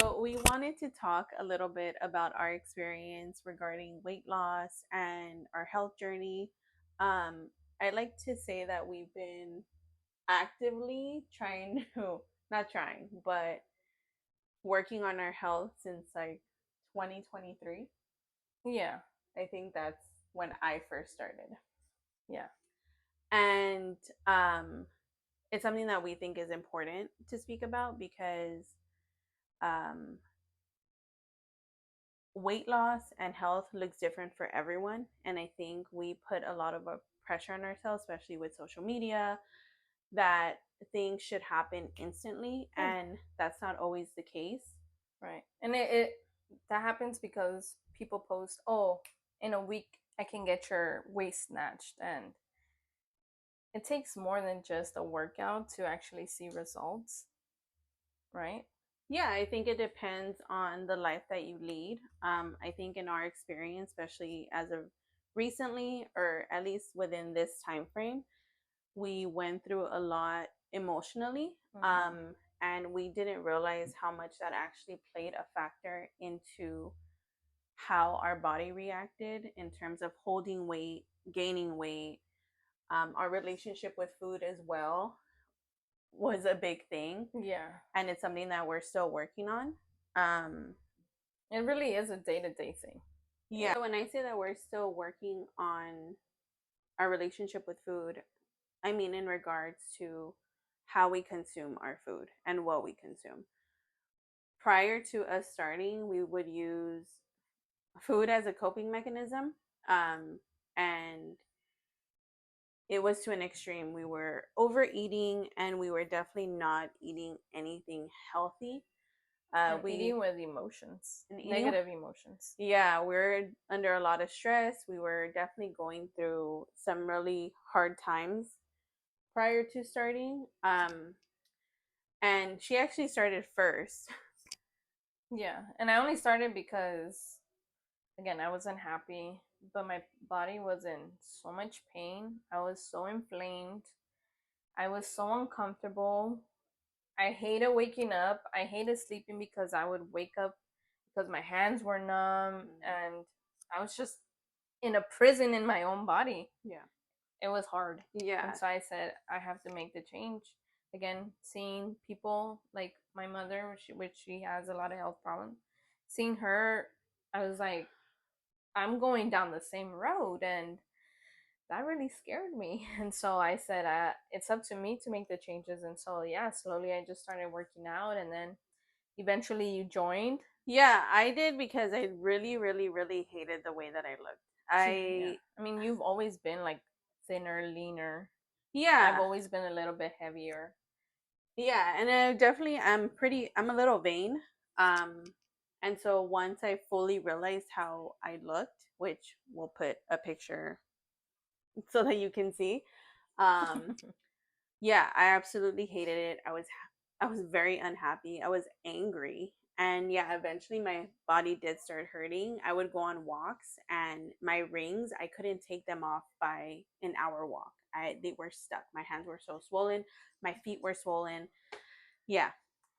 So, we wanted to talk a little bit about our experience regarding weight loss and our health journey. Um, I like to say that we've been actively trying to, not trying, but working on our health since like 2023. Yeah, I think that's when I first started. yeah, And it's something that we think is important to speak about because um, weight loss and health looks different for everyone. And I think we put a lot of pressure on ourselves, especially with social media, that things should happen instantly. mm, And that's not always the case. right. And it that happens because people post, "Oh, in a week I can get your waist snatched," and it takes more than just a workout to actually see results, right? Yeah, I think it depends on the life that you lead. I think in our experience, especially as of recently, or at least within this time frame, we went through a lot emotionally, Mm-hmm. and we didn't realize how much that actually played a factor into how our body reacted in terms of holding weight, gaining weight. Our relationship with food as well was a big thing, Yeah, and it's something that we're still working on. Um, it really is a day-to-day thing. yeah, when I say that we're still working on our relationship with food, I mean in regards to how we consume our food and what we consume. Prior to us starting, we would use food as a coping mechanism. And it was to an extreme. We were overeating and we were definitely not eating anything healthy. And We eating with emotions, and eating, negative emotions. yeah, we are under a lot of stress. We were definitely going through some really hard times prior to starting. And she actually started first. Yeah, and I only started because, again, I was unhappy, but my body was in so much pain. I was so inflamed. I was so uncomfortable. I hated waking up. I hated sleeping because I would wake up because my hands were numb and I was just in a prison in my own body. Yeah. It was hard. Yeah. And so I said, I have to make the change. Again, seeing people like my mother, which she has a lot of health problems, seeing her, I was like, I'm going down the same road. And that really scared me. And so I said, it's up to me to make the changes. And so, yeah, slowly I just started working out. And then eventually you joined. Yeah, I did because I really, really, really hated the way that I looked. Yeah. I, I mean, you've always been like thinner, leaner. I've yeah, always been a little bit heavier. yeah, and I definitely, I'm a little vain. Um, and so once I fully realized how I looked, which we'll put a picture so that you can see, um, yeah, I absolutely hated it. I was very unhappy. I was angry. And yeah, eventually my body did start hurting. I would go on walks and my rings, I couldn't take them off by an hour walk. They were stuck. My hands were so swollen, my feet were swollen. Yeah.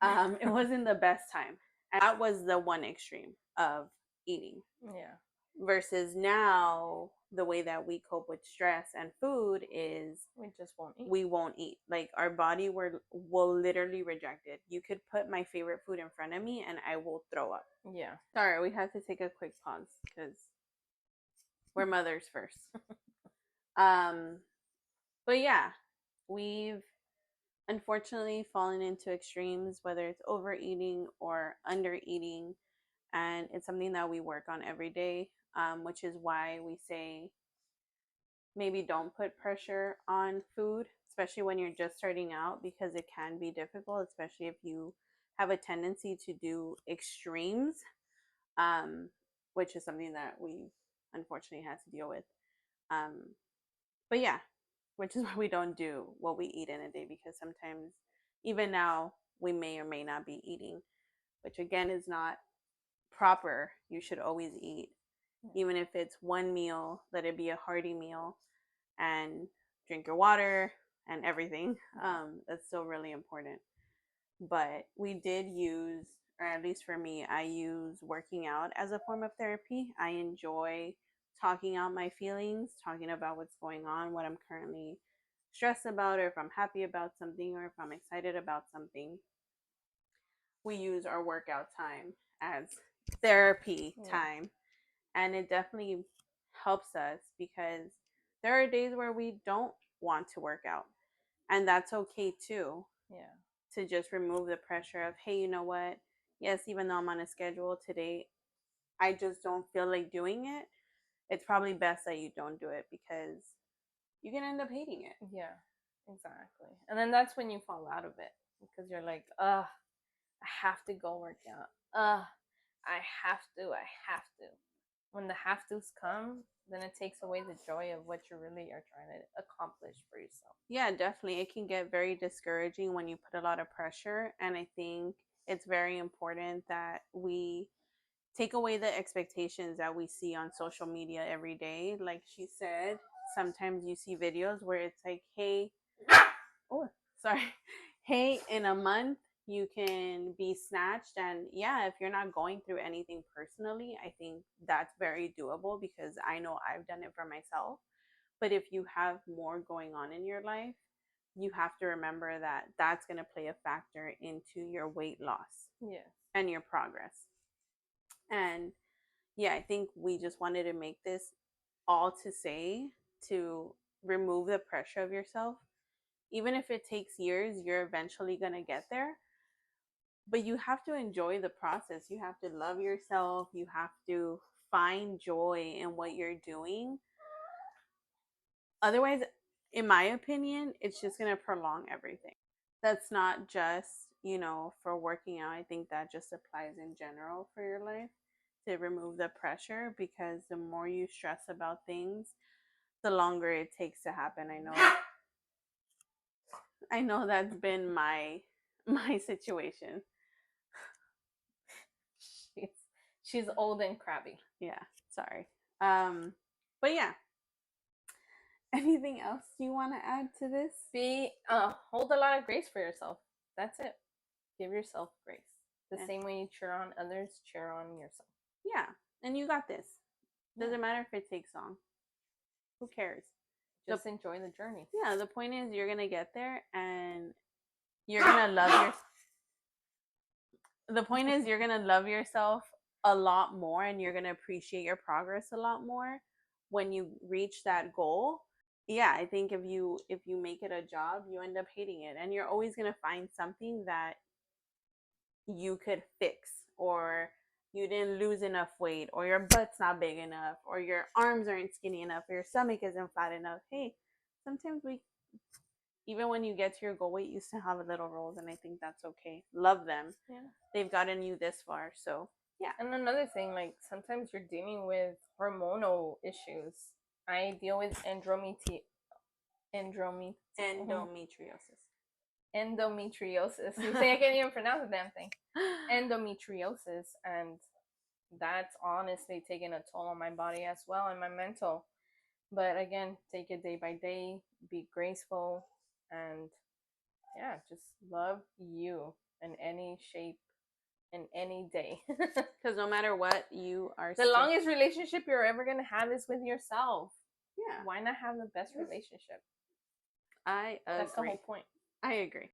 It wasn't the best time. And that was the one extreme of eating Yeah. versus now the way that we cope with stress and food is We just won't eat. we won't eat. Like our body will literally reject it. You could put my favorite food in front of me and I will throw up. Yeah. Sorry, we have to take a quick pause because we're mothers first. Um, but yeah, we've unfortunately fallen into extremes, whether it's overeating or undereating, and it's something that we work on every day. Which is why we say maybe don't put pressure on food, especially when you're just starting out, because it can be difficult, especially if you have a tendency to do extremes, um, which is something that we unfortunately had to deal with. Um, but yeah, which is why we don't do what we eat in a day, because sometimes, even now, we may or may not be eating, which again is not proper. You should always eat, even if it's one meal, let it be a hearty meal and drink your water and everything. That's still really important. But we did use or at least for me, I use working out as a form of therapy. I enjoy talking out my feelings, talking about what's going on, what I'm currently stressed about, or if I'm happy about something, or if I'm excited about something. We use our workout time as therapy time. And it definitely helps us because there are days where we don't want to work out. And that's okay too. Yeah. To just remove the pressure of, hey, you know what? Yes, even though I'm on a schedule today, I just don't feel like doing it. It's probably best that you don't do it because you can end up hating it. Yeah, exactly. And then that's when you fall out of it because you're like, ugh, I have to go work out. Ugh, I have to. When the have to's come, then it takes away the joy of what you really are trying to accomplish for yourself. Yeah, definitely. It can get very discouraging when you put a lot of pressure. And I think it's very important that we take away the expectations that we see on social media every day. Like she said, sometimes you see videos where it's like, hey, oh, sorry, hey, in a month, you can be snatched. And yeah, if you're not going through anything personally, I think that's very doable because I know I've done it for myself. But if you have more going on in your life, you have to remember that that's going to play a factor into your weight loss. Yeah. And your progress. And yeah, I think we just wanted to make this all to say to remove the pressure of yourself. Even if it takes years, you're eventually going to get there. But you have to enjoy the process. You have to love yourself. You have to find joy in what you're doing. Otherwise, in my opinion, it's just going to prolong everything. That's not just, for working out. I think that just applies in general for your life to remove the pressure because the more you stress about things, the longer it takes to happen. I know that's been my situation. She's old and crabby. Yeah, sorry. But yeah. Anything else you want to add to this? Hold a lot of grace for yourself. That's it. Give yourself grace. The same way you cheer on others, cheer on yourself. Yeah, and you got this. Doesn't matter if it takes long. Who cares? Just enjoy the journey. Yeah, the point is you're gonna get there, and you're gonna love your. The point is you're gonna love yourself a lot more, and you're gonna appreciate your progress a lot more when you reach that goal. Yeah, I think if you make it a job, you end up hating it, and you're always gonna find something that you could fix, or you didn't lose enough weight, or your butt's not big enough, or your arms aren't skinny enough, or your stomach isn't fat enough. Hey, sometimes even when you get to your goal weight, you still have a little rolls, and I think that's okay. Love them. Yeah. They've gotten you this far, so yeah. And another thing, like sometimes you're dealing with hormonal issues. I deal with endometriosis. You say I can't even pronounce the damn thing. Endometriosis, and that's honestly taking a toll on my body as well and my mental. But again, take it day by day, be graceful, and yeah, just love you in any shape, in any day. Because no matter what, you are the longest relationship you're ever gonna have is with yourself. Yeah. Why not have the best relationship? I agree. That's the whole point. I agree.